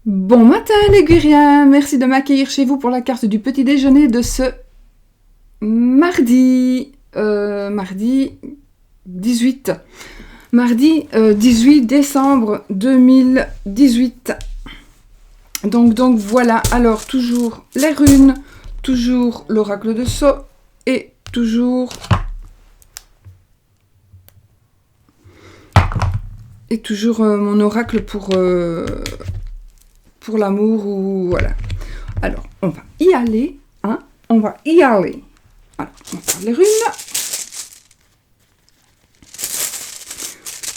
Bon matin les Guériens, merci de m'accueillir chez vous pour la carte du petit déjeuner de ce mardi, mardi 18. Mardi 18 décembre 2018. Donc voilà, alors toujours les runes, toujours l'oracle de Sceaux et toujours mon oracle pour l'amour ou voilà. Alors, on va y aller, hein. On va y aller. Alors, on va faire les runes.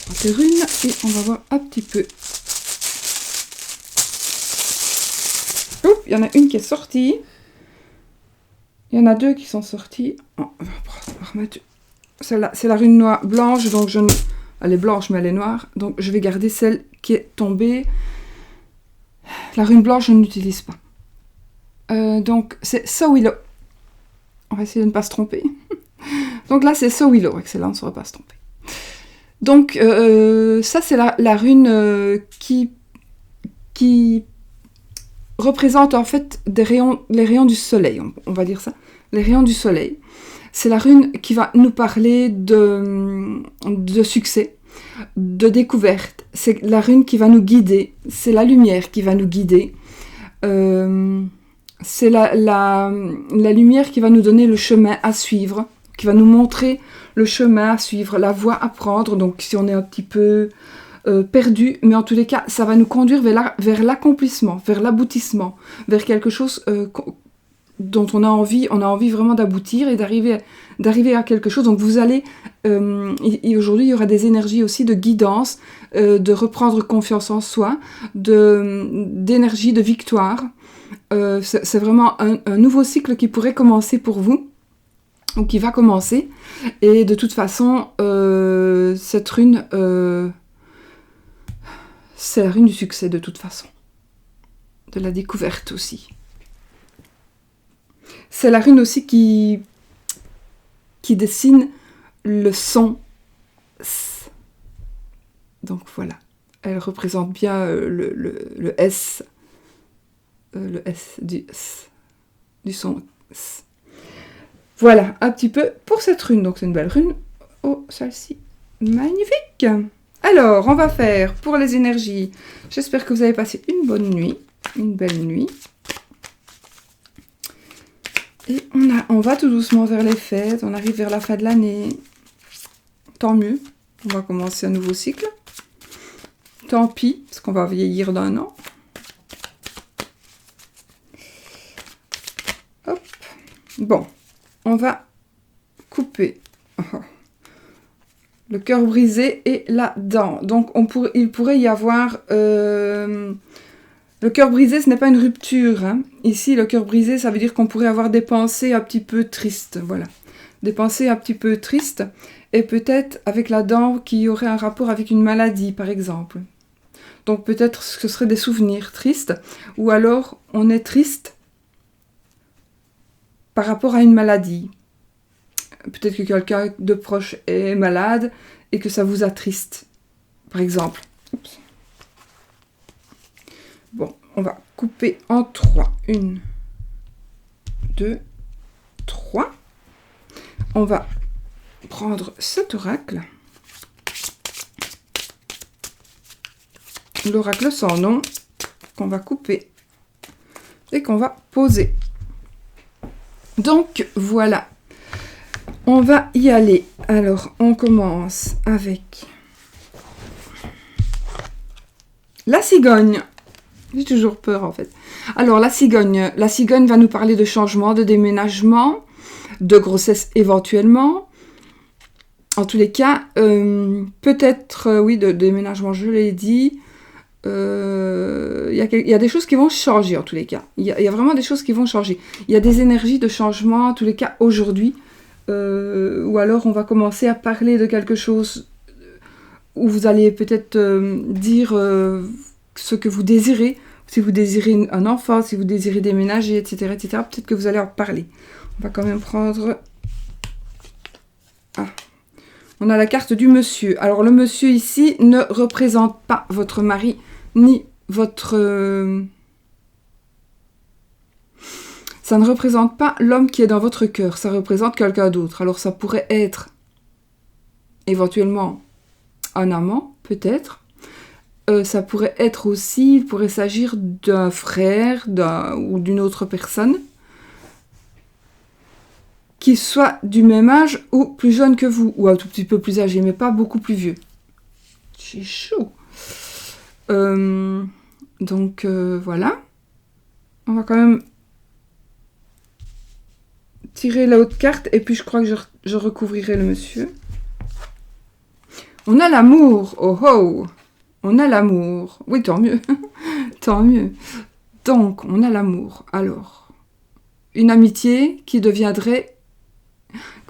On va faire les runes et on va voir un petit peu. Oups, il y en a une qui est sortie. Il y en a deux qui sont sorties. Oh, on va remettre. Celle-là, c'est la rune noire blanche, donc je ne... Elle est blanche, mais elle est noire. Donc, je vais garder celle qui est tombée. La rune blanche, je ne l'utilise pas. Donc, c'est So Willow. On va essayer de ne pas se tromper. Donc là, c'est So Willow. Excellent, on ne saura pas se tromper. Donc, ça, c'est la rune qui représente en fait les rayons du soleil, on va dire ça. Les rayons du soleil. C'est la rune qui va nous parler de succès, de découverte. C'est la rune qui va nous guider. C'est la lumière qui va nous guider. C'est la lumière qui va nous donner le chemin à suivre, qui va nous montrer le chemin à suivre, la voie à prendre. Donc si on est un petit peu perdu, mais en tous les cas, ça va nous conduire vers l'accomplissement, vers l'aboutissement, vers quelque chose dont on a envie vraiment d'aboutir et d'arriver à quelque chose. Donc vous allez, aujourd'hui il y aura des énergies aussi de guidance, de reprendre confiance en soi, d'énergie de victoire. C'est vraiment un nouveau cycle qui pourrait commencer pour vous, ou qui va commencer. Et de toute façon, cette rune, c'est la rune du succès de toute façon. De la découverte aussi. C'est la rune aussi qui dessine le son S. Donc voilà, elle représente bien le S. Le S du son S. Voilà, un petit peu pour cette rune. Donc c'est une belle rune. Oh, celle-ci, magnifique. Alors, on va faire pour les énergies. J'espère que vous avez passé une bonne nuit, une belle nuit. Et on va tout doucement vers les fêtes, on arrive vers la fin de l'année. Tant mieux, on va commencer un nouveau cycle. Tant pis, parce qu'on va vieillir d'un an. Hop. Bon, on va couper le cœur brisé et la dent. Donc il pourrait y avoir... Le cœur brisé, ce n'est pas une rupture. Hein. Ici, le cœur brisé, ça veut dire qu'on pourrait avoir des pensées un petit peu tristes. Voilà. Des pensées un petit peu tristes. Et peut-être avec la dent qui aurait un rapport avec une maladie, par exemple. Donc peut-être que ce serait des souvenirs tristes. Ou alors, on est triste par rapport à une maladie. Peut-être que quelqu'un de proche est malade et que ça vous attriste, par exemple. Oups. Bon, on va couper en 3. 1, 2, 3. On va prendre cet oracle. L'oracle sans nom, qu'on va couper et qu'on va poser. Donc, voilà. On va y aller. Alors, on commence avec la cigogne. J'ai toujours peur, en fait. Alors, la cigogne va nous parler de changement, de déménagement, de grossesse éventuellement. En tous les cas, peut-être, oui, de déménagement, je l'ai dit. Il y a des choses qui vont changer, en tous les cas. Il y a vraiment des choses qui vont changer. Il y a des énergies de changement, en tous les cas, aujourd'hui. Ou alors, on va commencer à parler de quelque chose où vous allez peut-être dire... ce que vous désirez, si vous désirez un enfant, si vous désirez déménager, etc., etc., peut-être que vous allez en parler. On va quand même prendre... Ah. On a la carte du monsieur. Alors, le monsieur ici ne représente pas votre mari, ni ça ne représente pas l'homme qui est dans votre cœur, ça représente quelqu'un d'autre. Alors ça pourrait être éventuellement un amant, peut-être. Ça pourrait être aussi, il pourrait s'agir d'un frère ou d'une autre personne qui soit du même âge ou plus jeune que vous, ou un tout petit peu plus âgé, mais pas beaucoup plus vieux. C'est chaud. Donc voilà. On va quand même tirer la haute carte et puis je crois que je recouvrirai le monsieur. On a l'amour. Oh oh. On a l'amour. Oui, tant mieux. Tant mieux. Donc, on a l'amour. Alors, une amitié qui deviendrait...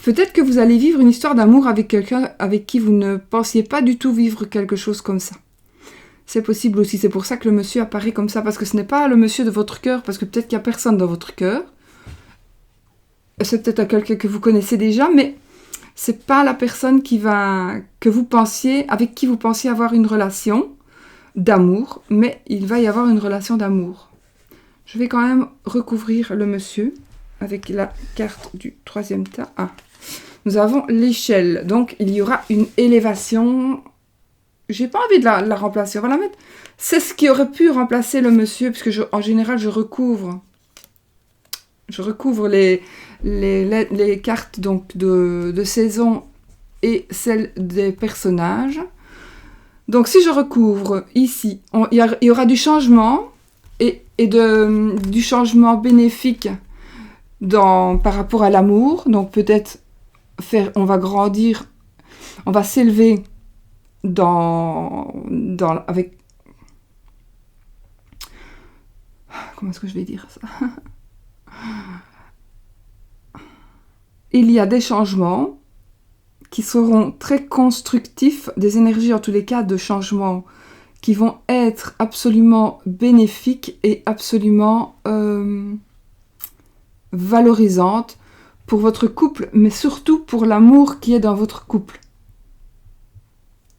Peut-être que vous allez vivre une histoire d'amour avec quelqu'un avec qui vous ne pensiez pas du tout vivre quelque chose comme ça. C'est possible aussi. C'est pour ça que le monsieur apparaît comme ça. Parce que ce n'est pas le monsieur de votre cœur. Parce que peut-être qu'il n'y a personne dans votre cœur. C'est peut-être quelqu'un que vous connaissez déjà. Mais c'est pas la personne avec qui vous pensiez avoir une relation d'amour. Mais il va y avoir une relation d'amour. Je vais quand même recouvrir le monsieur avec la carte du troisième tas. Ah. Nous avons l'échelle. Donc, il y aura une élévation. J'ai pas envie de la remplacer. On va la mettre. C'est ce qui aurait pu remplacer le monsieur, puisque en général, je recouvre les cartes donc, de saison et celles des personnages. Donc, si je recouvre ici, il y aura du changement et du changement bénéfique par rapport à l'amour. Donc, peut-être on va grandir, on va s'élever avec... Comment est-ce que je vais dire ça? Il y a des changements qui seront très constructifs, des énergies en tous les cas de changement qui vont être absolument bénéfiques et absolument valorisantes pour votre couple, mais surtout pour l'amour qui est dans votre couple.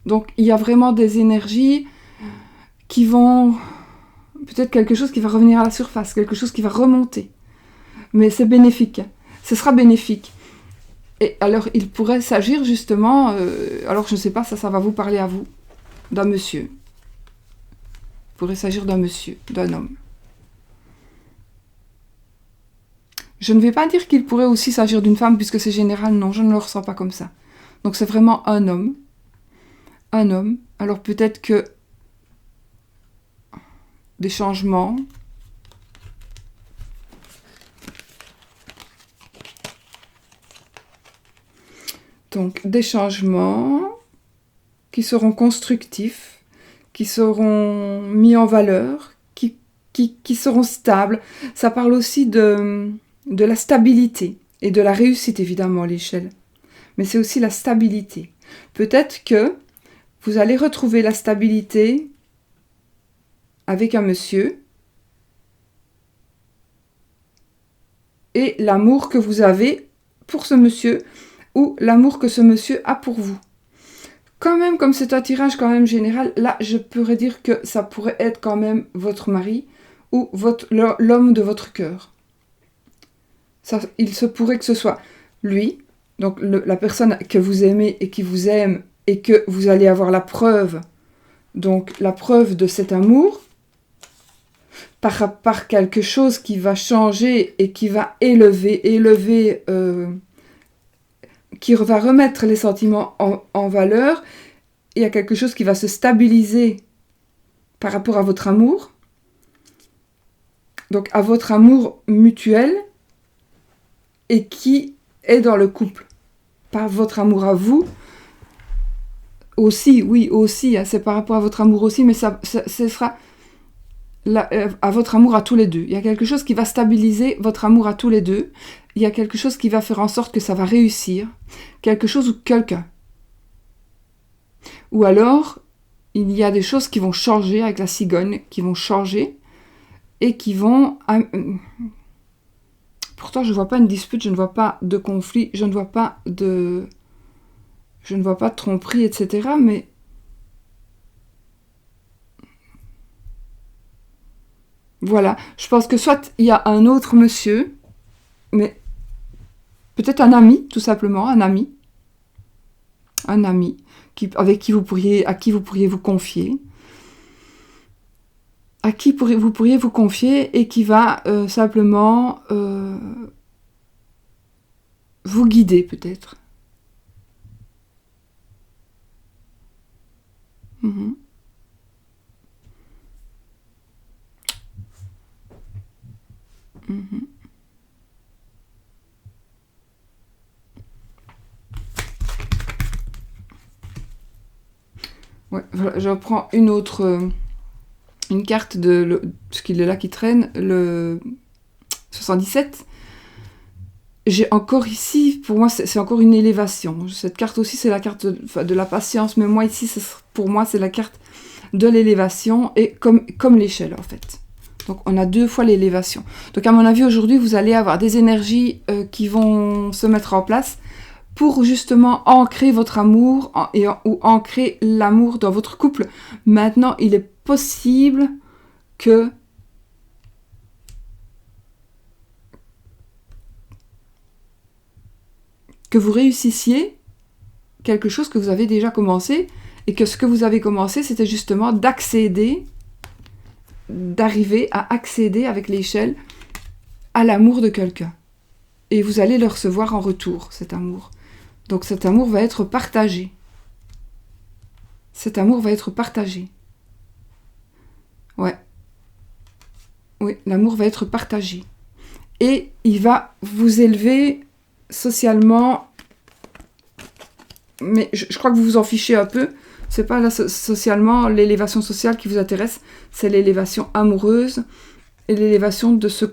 Donc, il y a vraiment des énergies qui vont... Peut-être quelque chose qui va revenir à la surface, quelque chose qui va remonter. Mais c'est bénéfique. Ce sera bénéfique. Et alors, il pourrait s'agir justement... alors, je ne sais pas, ça va vous parler à vous. D'un monsieur. Il pourrait s'agir d'un monsieur, d'un homme. Je ne vais pas dire qu'il pourrait aussi s'agir d'une femme, puisque c'est général. Non, je ne le ressens pas comme ça. Donc, c'est vraiment un homme. Un homme. Alors, peut-être que des changements. Donc, des changements qui seront constructifs, qui seront mis en valeur, qui seront stables. Ça parle aussi de la stabilité et de la réussite, évidemment, à l'échelle. Mais c'est aussi la stabilité. Peut-être que vous allez retrouver la stabilité avec un monsieur et l'amour que vous avez pour ce monsieur ou l'amour que ce monsieur a pour vous. Quand même, comme c'est un tirage quand même général, là, je pourrais dire que ça pourrait être quand même votre mari ou l'homme de votre cœur. Il se pourrait que ce soit lui, donc la personne que vous aimez et qui vous aime et que vous allez avoir la preuve, donc la preuve de cet amour, par quelque chose qui va changer et qui va élever, qui va remettre les sentiments en valeur. Il y a quelque chose qui va se stabiliser par rapport à votre amour. Donc à votre amour mutuel et qui est dans le couple. Pas votre amour à vous. Aussi, oui, aussi, hein, c'est par rapport à votre amour aussi, mais ce sera à votre amour à tous les deux. Il y a quelque chose qui va stabiliser votre amour à tous les deux. Il y a quelque chose qui va faire en sorte que ça va réussir. Quelque chose ou quelqu'un. Ou alors, il y a des choses qui vont changer avec la cigogne, qui vont changer et qui vont... Pourtant, je ne vois pas une dispute, je ne vois pas de conflit, je ne vois pas de tromperie, etc. Mais Voilà, je pense que soit il y a un autre monsieur, mais peut-être un ami, tout simplement, un ami avec qui à qui vous pourriez vous confier, vous pourriez vous confier et qui va simplement vous guider peut-être. Mhm. Mhm. Ouais, voilà, je reprends une carte parce qu'il est là qui traîne, le 77. J'ai encore ici, pour moi, c'est encore une élévation. Cette carte aussi, c'est la carte de la patience, mais moi ici, pour moi, c'est la carte de l'élévation et comme l'échelle en fait. Donc on a 2 fois l'élévation. Donc à mon avis, aujourd'hui, vous allez avoir des énergies qui vont se mettre en place pour justement ancrer votre amour ou ancrer l'amour dans votre couple. Maintenant, il est possible que vous réussissiez quelque chose que vous avez déjà commencé et que ce que vous avez commencé, c'était justement d'arriver à accéder avec l'échelle à l'amour de quelqu'un. Et vous allez le recevoir en retour, cet amour. Donc cet amour va être partagé. Cet amour va être partagé. Ouais. Oui, l'amour va être partagé. Et il va vous élever socialement. Mais je crois que vous vous en fichez un peu. C'est pas socialement l'élévation sociale qui vous intéresse, c'est l'élévation amoureuse et l'élévation de ce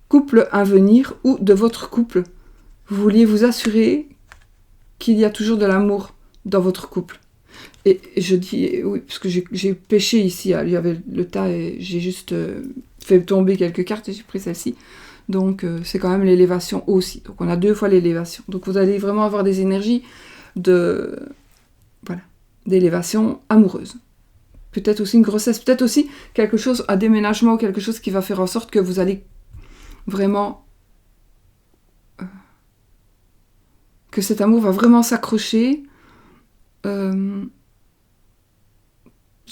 couple à venir ou de votre couple. Vous vouliez vous assurer qu'il y a toujours de l'amour dans votre couple. Et je dis oui, parce que j'ai pêché ici, il y avait le tas et j'ai juste fait tomber quelques cartes et j'ai pris celle-ci. Donc c'est quand même l'élévation aussi. Donc on a 2 fois l'élévation. Donc vous allez vraiment avoir des énergies d'élévation amoureuse. Peut-être aussi une grossesse, peut-être aussi quelque chose, un déménagement ou quelque chose qui va faire en sorte que vous allez vraiment que cet amour va vraiment s'accrocher. Je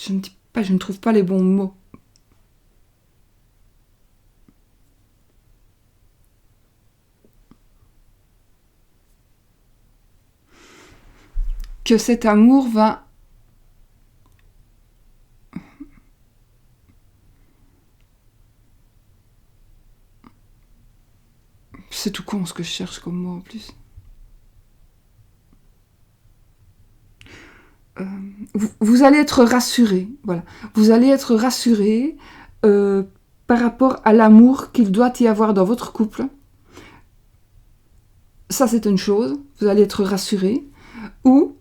ne trouve pas les bons mots. Que cet amour va... C'est tout con ce que je cherche comme mot en plus. Vous allez être rassuré, voilà. Vous allez être rassuré par rapport à l'amour qu'il doit y avoir dans votre couple. Ça, c'est une chose. Vous allez être rassuré. Ou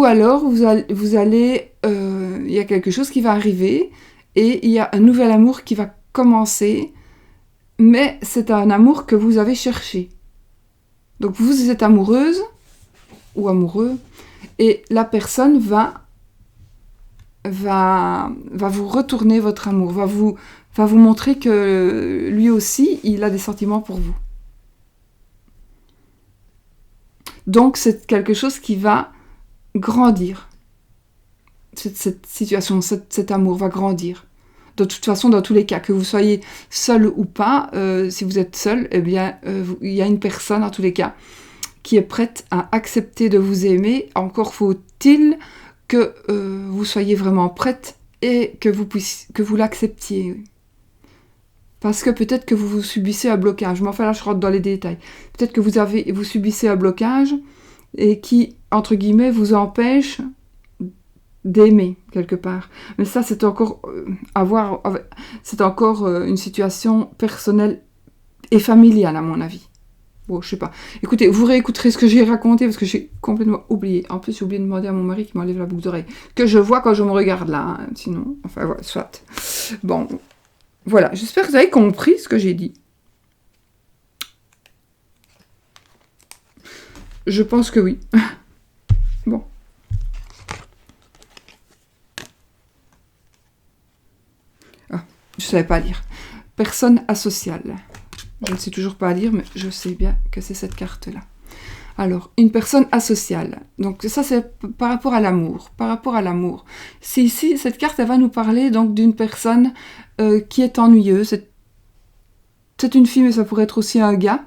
alors, vous allez il y a quelque chose qui va arriver et il y a un nouvel amour qui va commencer, mais c'est un amour que vous avez cherché. Donc vous êtes amoureuse ou amoureux et la personne va vous retourner votre amour, va vous montrer que lui aussi, il a des sentiments pour vous. Donc c'est quelque chose qui va grandir. Cette situation, cet amour va grandir. De toute façon, dans tous les cas, que vous soyez seul ou pas, si vous êtes seul, eh bien, il y a une personne, en tous les cas, qui est prête à accepter de vous aimer. Encore faut-il que vous soyez vraiment prête et que vous l'acceptiez. Parce que peut-être que vous subissez un blocage. Mais enfin, là, je rentre dans les détails. Peut-être que vous subissez un blocage et qui, entre guillemets, vous empêche d'aimer quelque part. Mais ça, c'est encore une situation personnelle et familiale, à mon avis. Bon, je sais pas. Écoutez, vous réécouterez ce que j'ai raconté parce que j'ai complètement oublié. En plus, j'ai oublié de demander à mon mari qui m'enlève la boucle d'oreille. Que je vois quand je me regarde là. Hein. Sinon, enfin voilà, soit. Bon, voilà. J'espère que vous avez compris ce que j'ai dit. Je pense que oui. Bon. savais pas lire. Personne asociale. Je ne sais toujours pas lire, mais je sais bien que c'est cette carte-là. Alors, une personne asociale. Donc ça, c'est par rapport à l'amour. Par rapport à l'amour. C'est ici, cette carte, elle va nous parler donc d'une personne qui est ennuyeuse. C'est une fille, mais ça pourrait être aussi un gars.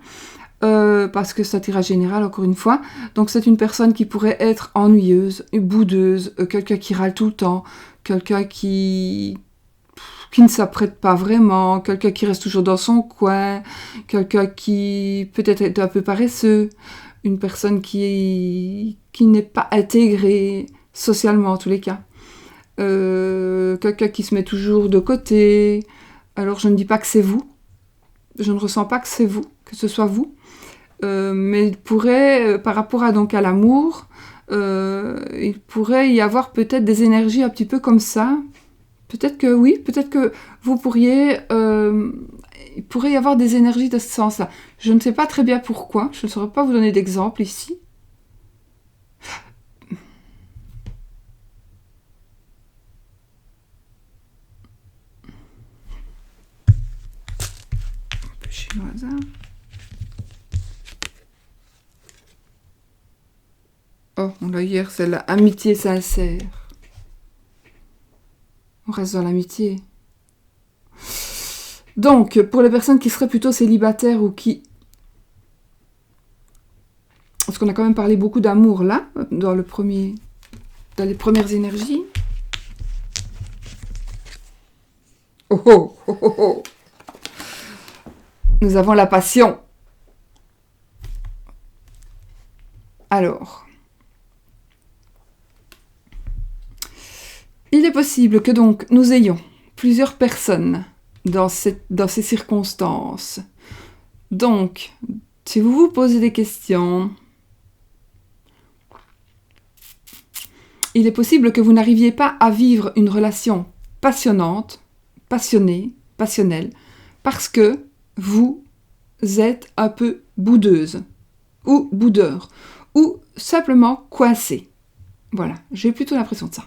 Parce que c'est un tirage général, encore une fois. Donc c'est une personne qui pourrait être ennuyeuse, boudeuse, quelqu'un qui râle tout le temps, quelqu'un qui ne s'apprête pas vraiment, quelqu'un qui reste toujours dans son coin, quelqu'un qui peut-être est un peu paresseux, une personne qui n'est pas intégrée socialement en tous les cas. Quelqu'un qui se met toujours de côté. Alors je ne dis pas que c'est vous, je ne ressens pas que c'est vous, que ce soit vous, mais il pourrait, par rapport à l'amour, il pourrait y avoir peut-être des énergies un petit peu comme ça. Peut-être que oui, peut-être que vous pourriez... il pourrait y avoir des énergies de ce sens-là. Je ne sais pas très bien pourquoi, je ne saurais pas vous donner d'exemple ici. Un peu chinois, hasard. Oh, on l'a hier, c'est l'amitié sincère. On reste dans l'amitié. Donc, pour les personnes qui seraient plutôt célibataires ou qui... Parce qu'on a quand même parlé beaucoup d'amour là, dans les premières énergies. Oh oh, oh oh oh. Nous avons la passion. Alors, il est possible que donc nous ayons plusieurs personnes dans ces circonstances. Donc, si vous vous posez des questions, il est possible que vous n'arriviez pas à vivre une relation passionnante, passionnée, passionnelle, parce que vous êtes un peu boudeuse, ou boudeur, ou simplement coincé. Voilà, j'ai plutôt l'impression de ça.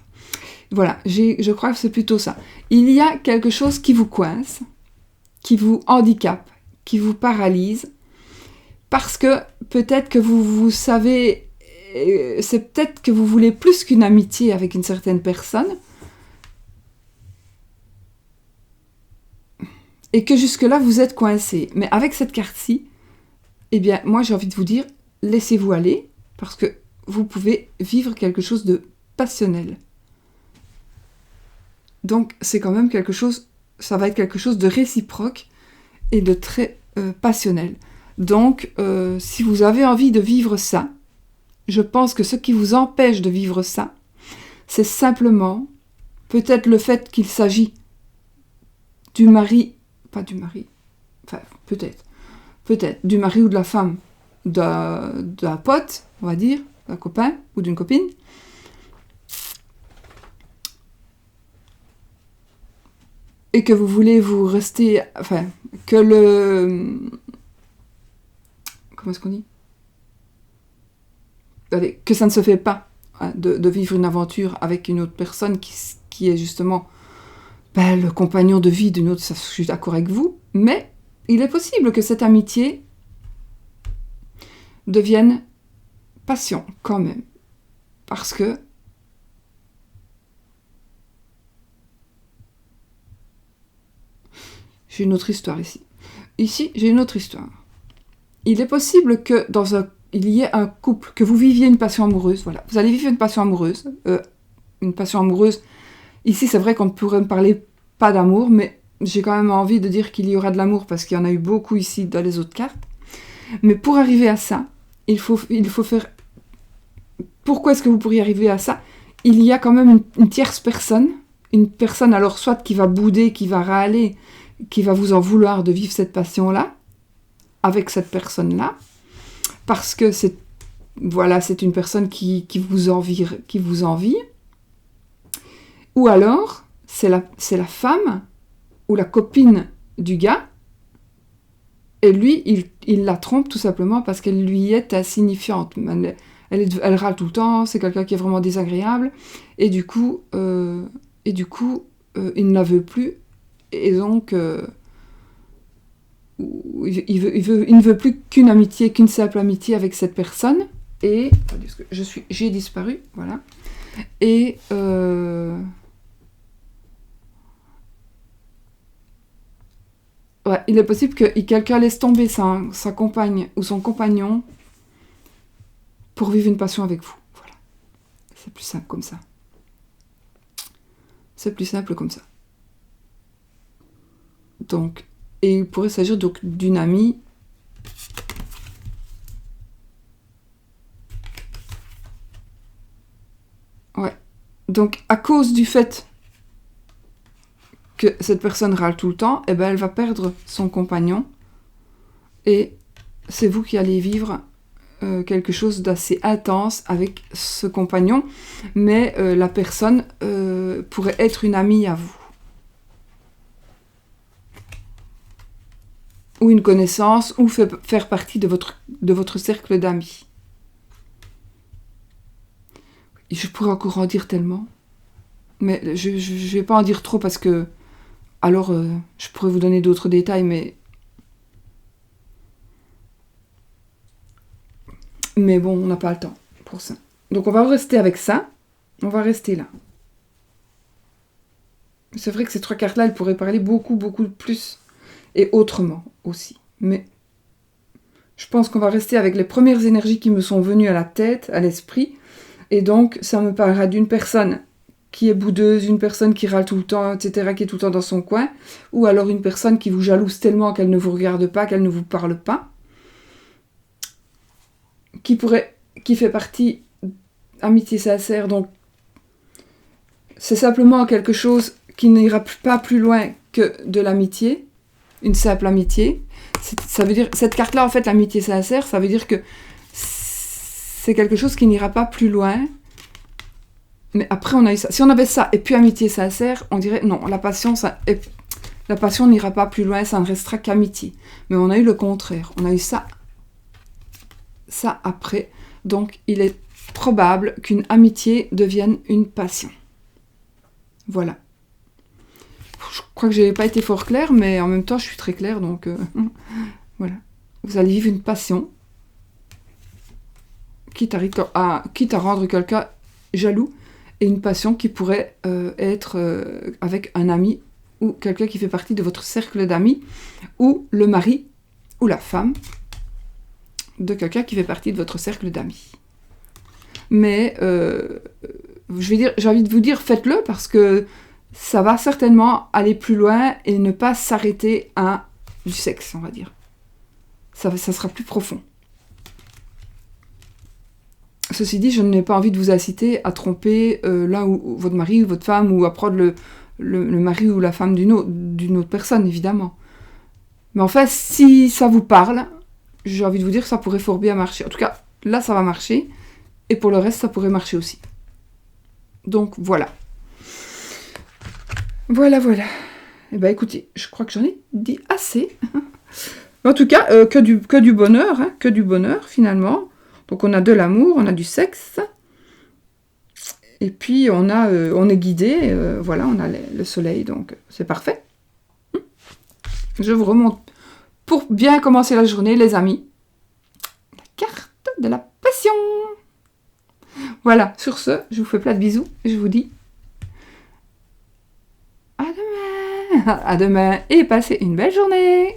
Voilà, je crois que c'est plutôt ça. Il y a quelque chose qui vous coince, qui vous handicape, qui vous paralyse, parce que peut-être que vous savez, c'est peut-être que vous voulez plus qu'une amitié avec une certaine personne, et que jusque-là, vous êtes coincé. Mais avec cette carte-ci, eh bien, moi, j'ai envie de vous dire, laissez-vous aller, parce que vous pouvez vivre quelque chose de passionnel. Donc, c'est quand même quelque chose, ça va être quelque chose de réciproque et de très passionnel. Donc, si vous avez envie de vivre ça, je pense que ce qui vous empêche de vivre ça, c'est simplement peut-être le fait qu'il s'agit du mari, pas du mari, enfin, peut-être du mari ou de la femme d'un pote, on va dire, d'un copain ou d'une copine, et que vous voulez vous rester, enfin, que comment est-ce qu'on dit ? Allez, que ça ne se fait pas, hein, de vivre une aventure avec une autre personne qui est justement le compagnon de vie d'une autre, ça, je suis d'accord avec vous, mais il est possible que cette amitié devienne passion, quand même, parce que j'ai une autre histoire ici. Ici, j'ai une autre histoire. Il est possible que il y ait un couple, que vous viviez une passion amoureuse, voilà. Vous allez vivre une passion amoureuse. Ici, c'est vrai qu'on ne pourrait me parler pas d'amour, mais j'ai quand même envie de dire qu'il y aura de l'amour, parce qu'il y en a eu beaucoup ici dans les autres cartes. Mais pour arriver à ça, il faut faire... Pourquoi est-ce que vous pourriez arriver à ça ? Il y a quand même une tierce personne, une personne alors soit qui va bouder, qui va râler, qui va vous en vouloir de vivre cette passion-là, avec cette personne-là, parce que c'est une personne qui vous envie, ou alors c'est la femme ou la copine du gars, et lui, il la trompe tout simplement parce qu'elle lui est insignifiante. Elle râle tout le temps, c'est quelqu'un qui est vraiment désagréable, et du coup, il ne la veut plus, Et donc, il ne veut plus qu'une amitié, qu'une simple amitié avec cette personne. Et j'ai disparu, voilà. Et ouais, il est possible que quelqu'un laisse tomber sa compagne ou son compagnon pour vivre une passion avec vous. Voilà. C'est plus simple comme ça. C'est plus simple comme ça. Donc, et il pourrait s'agir donc d'une amie. Ouais. Donc, à cause du fait que cette personne râle tout le temps, eh ben, elle va perdre son compagnon. Et c'est vous qui allez vivre quelque chose d'assez intense avec ce compagnon. Mais la personne pourrait être une amie à vous. Ou une connaissance, ou faire partie de votre cercle d'amis. Et je pourrais encore en dire tellement. Mais je ne vais pas en dire trop parce que... Alors, je pourrais vous donner d'autres détails, mais... Mais bon, on n'a pas le temps pour ça. Donc, on va rester avec ça. On va rester là. C'est vrai que ces 3 cartes-là, elles pourraient parler beaucoup, beaucoup plus. Et autrement aussi. Mais je pense qu'on va rester avec les premières énergies qui me sont venues à la tête, à l'esprit. Et donc, ça me parlera d'une personne qui est boudeuse, une personne qui râle tout le temps, etc., qui est tout le temps dans son coin, ou alors une personne qui vous jalouse tellement qu'elle ne vous regarde pas, qu'elle ne vous parle pas, qui fait partie amitié sincère, donc c'est simplement quelque chose qui n'ira pas plus loin que de l'amitié, une simple amitié. Ça veut dire, cette carte-là, en fait, l'amitié sincère, ça veut dire que c'est quelque chose qui n'ira pas plus loin. Mais après, on a eu ça. Si on avait ça et puis amitié sincère, on dirait non, la passion n'ira pas plus loin, ça ne restera qu'amitié. Mais on a eu le contraire. On a eu ça après. Donc, il est probable qu'une amitié devienne une passion. Voilà. Je crois que je n'ai pas été fort claire, mais en même temps, je suis très claire, donc voilà. Vous allez vivre une passion, quitte à rendre quelqu'un jaloux, et une passion qui pourrait être avec un ami ou quelqu'un qui fait partie de votre cercle d'amis, ou le mari ou la femme de quelqu'un qui fait partie de votre cercle d'amis. Mais j'ai envie de vous dire, faites-le parce que ça va certainement aller plus loin et ne pas s'arrêter à du sexe, on va dire. Ça sera plus profond. Ceci dit, je n'ai pas envie de vous inciter à tromper l'un ou votre mari ou votre femme, ou à prendre le mari ou la femme d'une autre personne, évidemment. Mais enfin, si ça vous parle, j'ai envie de vous dire que ça pourrait fort bien marcher. En tout cas, là, ça va marcher. Et pour le reste, ça pourrait marcher aussi. Donc, voilà. Voilà. Eh bien, écoutez, je crois que j'en ai dit assez. En tout cas, que du bonheur, hein, que du bonheur, finalement. Donc, on a de l'amour, on a du sexe. Et puis, on est guidé. Voilà, on a le soleil, donc c'est parfait. Je vous remonte, pour bien commencer la journée, les amis, la carte de la passion. Voilà, sur ce, je vous fais plein de bisous et je vous dis à demain et passez une belle journée.